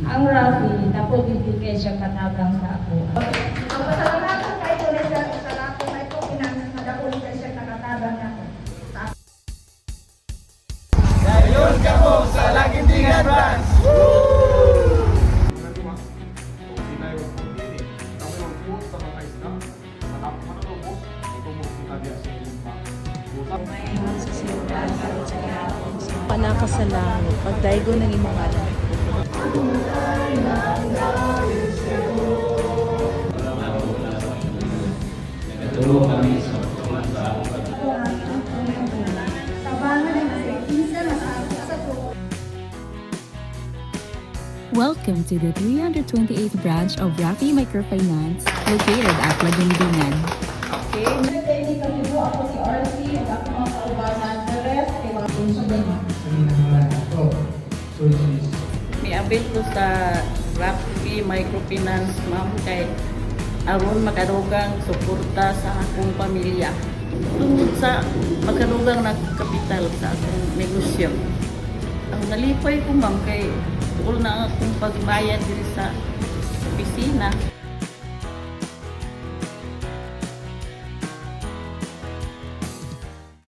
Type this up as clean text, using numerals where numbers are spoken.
ang Rafi, tapos bibigay siya katabang sa ako. Ang pasalamatan kay tuloy sa lahat ng ito, pinangadakuli kay siya nakatabang na ako. Dayon ka mo sa Lagintingan Branch! Panaka sa langit, pagdaigo ng imong anak. Tulong kami sa Welcome to the 328th branch of Rafi Microfinance located at Lagumbingan. Hindi kami po ako si RC, ako mga kaubanan, the rest, kay mga incident. May abit ko sa Rafi Microfinance, ma'am, kay aron makadugang suporta sa akong pamilya. Tungkol sa makadugang na kapital sa akong negosyo. Ang nalipay ko, ma'am, kay tuol na akong pagbayad diri sa opisina.